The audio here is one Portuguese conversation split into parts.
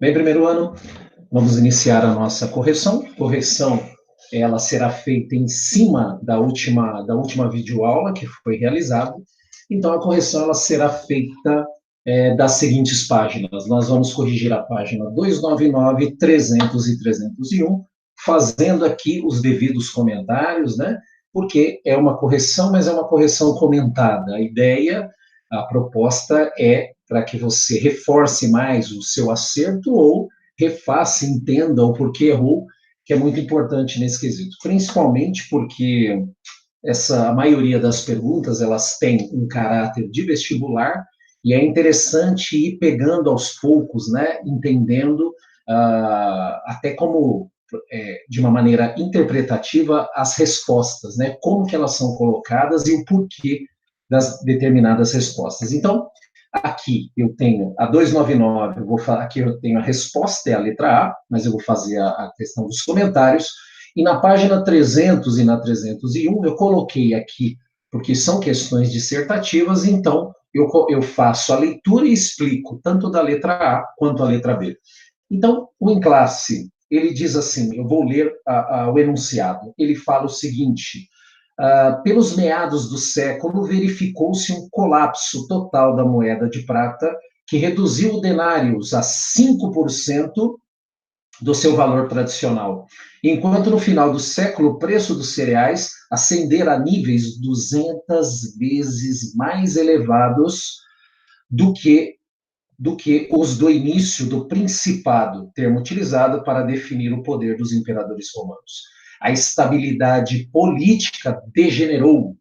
Bem, primeiro ano, vamos iniciar a nossa correção. Correção, ela será feita em cima da última videoaula que foi realizada. Então, a correção ela será feita das seguintes páginas. Nós vamos corrigir a página 299, 300 e 301, fazendo aqui os devidos comentários, né? Porque é uma correção, mas é uma correção comentada. A ideia, a proposta é para que você reforce mais o seu acerto ou refaça, entenda o porquê errou, que é muito importante nesse quesito. Principalmente porque a maioria das perguntas, elas têm um caráter de vestibular, e é interessante ir pegando aos poucos, né, entendendo até como, de uma maneira interpretativa, as respostas, né, como que elas são colocadas e o porquê das determinadas respostas. Então, aqui eu tenho a 299, aqui eu tenho a resposta, é a letra A, mas eu vou fazer a questão dos comentários. E na página 300 e na 301, eu coloquei aqui, porque são questões dissertativas, então eu faço a leitura e explico tanto da letra A quanto a letra B. Então, o em classe, ele diz assim, eu vou ler o enunciado, ele fala o seguinte: pelos meados do século, verificou-se um colapso total da moeda de prata, que reduziu o denários a 5% do seu valor tradicional, enquanto no final do século o preço dos cereais ascendera a níveis 200 vezes mais elevados do que os do início do Principado, termo utilizado para definir o poder dos imperadores romanos. A estabilidade política degenerou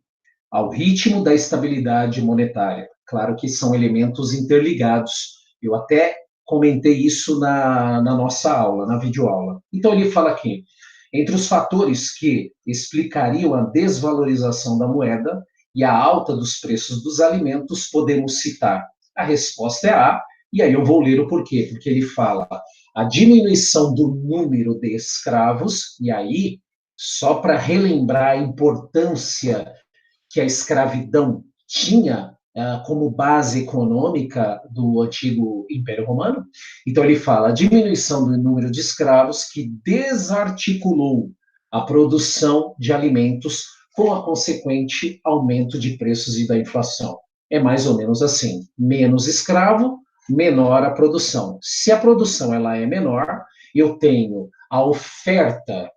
ao ritmo da estabilidade monetária. Claro que são elementos interligados. Eu até comentei isso na nossa aula, na videoaula. Então, ele fala aqui, entre os fatores que explicariam a desvalorização da moeda e a alta dos preços dos alimentos, podemos citar. A resposta é A, e aí eu vou ler o porquê, porque ele fala a diminuição do número de escravos, e aí, só para relembrar a importância que a escravidão tinha como base econômica do antigo Império Romano. Então, ele fala a diminuição do número de escravos que desarticulou a produção de alimentos com a consequente aumento de preços e da inflação. É mais ou menos assim: menos escravo, menor a produção. Se a produção ela é menor, eu tenho a oferta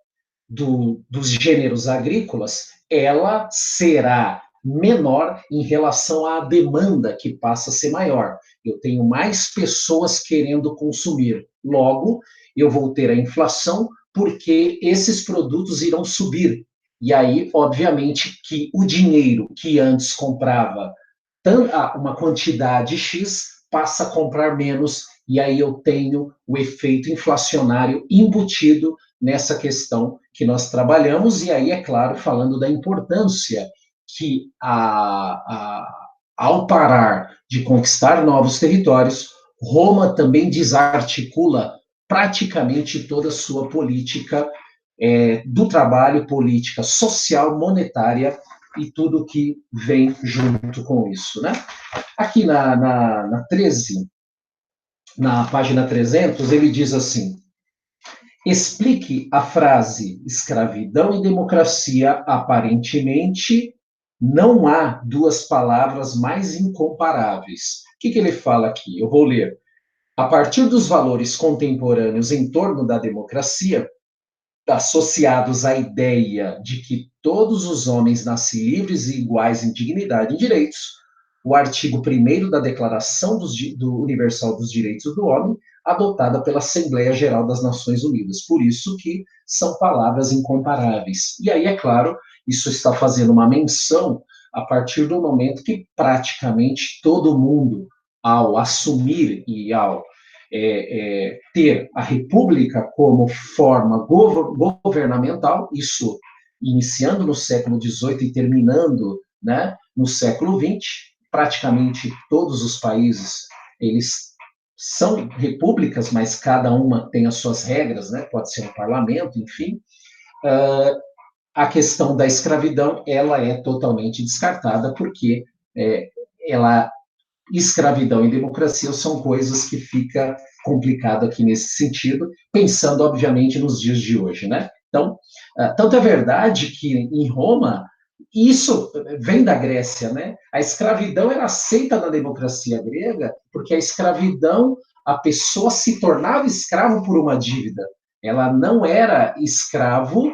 dos gêneros agrícolas, ela será menor em relação à demanda, que passa a ser maior. Eu tenho mais pessoas querendo consumir. Logo, eu vou ter a inflação, porque esses produtos irão subir. E aí, obviamente, que o dinheiro que antes comprava uma quantidade X passa a comprar menos, e aí eu tenho o efeito inflacionário embutido nessa questão que nós trabalhamos, e aí, é claro, falando da importância que, ao parar de conquistar novos territórios, Roma também desarticula praticamente toda a sua política do trabalho, política social, monetária e tudo que vem junto com isso, né? Aqui na 13, na página 300, ele diz assim: explique a frase escravidão e democracia. Aparentemente, não há duas palavras mais incomparáveis. O que ele fala aqui? Eu vou ler. A partir dos valores contemporâneos em torno da democracia, associados à ideia de que todos os homens nascem livres e iguais em dignidade e direitos, o artigo 1º da Declaração Universal dos Direitos do Homem, adotada pela Assembleia Geral das Nações Unidas. Por isso que são palavras incomparáveis. E aí, é claro, isso está fazendo uma menção a partir do momento que praticamente todo mundo, ao assumir e ao ter a república como forma governamental, isso iniciando no século XVIII e terminando, né, no século XX, praticamente todos os países, eles são repúblicas, mas cada uma tem as suas regras, né, pode ser um parlamento, enfim. A questão da escravidão, ela é totalmente descartada, porque ela escravidão e democracia são coisas que fica complicado aqui nesse sentido, pensando, obviamente, nos dias de hoje, né? Então, tanto é verdade que em Roma, isso vem da Grécia, né? A escravidão era aceita na democracia grega, porque a escravidão, a pessoa se tornava escravo por uma dívida. Ela não era escravo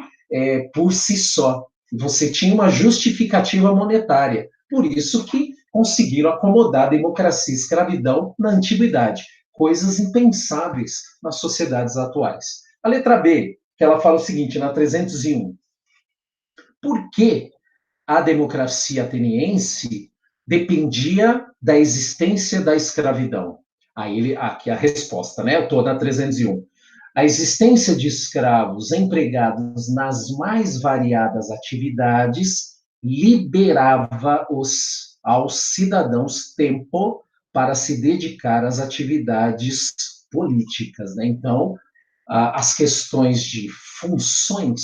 por si só. Você tinha uma justificativa monetária. Por isso que conseguiram acomodar a democracia e a escravidão na antiguidade, coisas impensáveis nas sociedades atuais. A letra B, que ela fala o seguinte, na 301, por que a democracia ateniense dependia da existência da escravidão? Aí aqui a resposta, né? Eu estou na 301. A existência de escravos empregados nas mais variadas atividades liberava aos cidadãos tempo para se dedicar às atividades políticas, né? Então, as questões de funções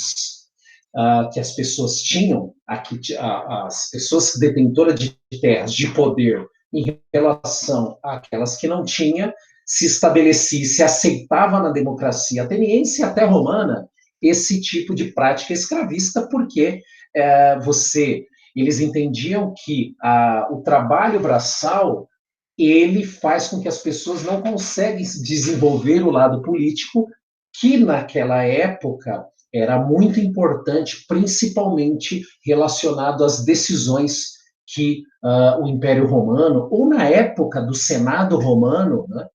que as pessoas tinham, as pessoas detentoras de terras, de poder, em relação àquelas que não tinham, se estabelecia, se aceitava na democracia ateniense e até romana esse tipo de prática escravista, porque eles entendiam que o trabalho braçal ele faz com que as pessoas não conseguem desenvolver o lado político, que naquela época era muito importante, principalmente relacionado às decisões que o Império Romano, ou na época do Senado Romano, né,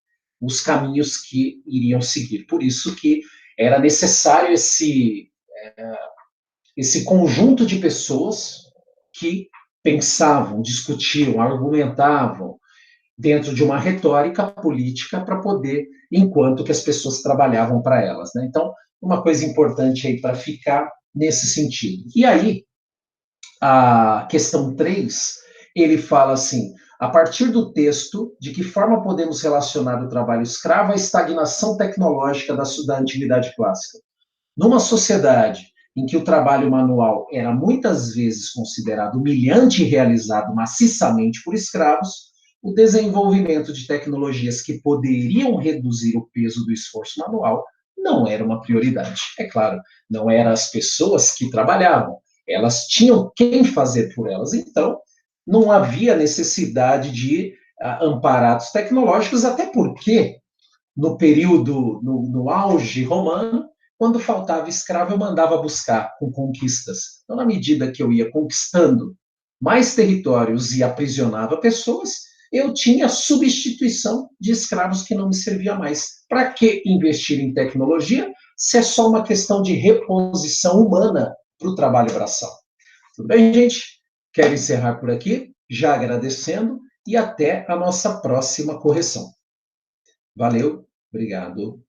os caminhos que iriam seguir. Por isso que era necessário esse conjunto de pessoas que pensavam, discutiam, argumentavam, dentro de uma retórica política para poder, enquanto que as pessoas trabalhavam para elas. Né? Então, uma coisa importante aí para ficar nesse sentido. E aí, a questão 3, ele fala assim, a partir do texto, de que forma podemos relacionar o trabalho escravo à estagnação tecnológica da antiguidade clássica? Numa sociedade em que o trabalho manual era muitas vezes considerado humilhante e realizado maciçamente por escravos, o desenvolvimento de tecnologias que poderiam reduzir o peso do esforço manual não era uma prioridade. É claro, não eram as pessoas que trabalhavam, elas tinham quem fazer por elas, então não havia necessidade de amparados tecnológicos, até porque no período, no auge romano, quando faltava escravo, eu mandava buscar com conquistas. Então, na medida que eu ia conquistando mais territórios e aprisionava pessoas, eu tinha substituição de escravos que não me servia mais. Para que investir em tecnologia se é só uma questão de reposição humana para o trabalho braçal? Tudo bem, gente? Quero encerrar por aqui, já agradecendo, e até a nossa próxima correção. Valeu, obrigado.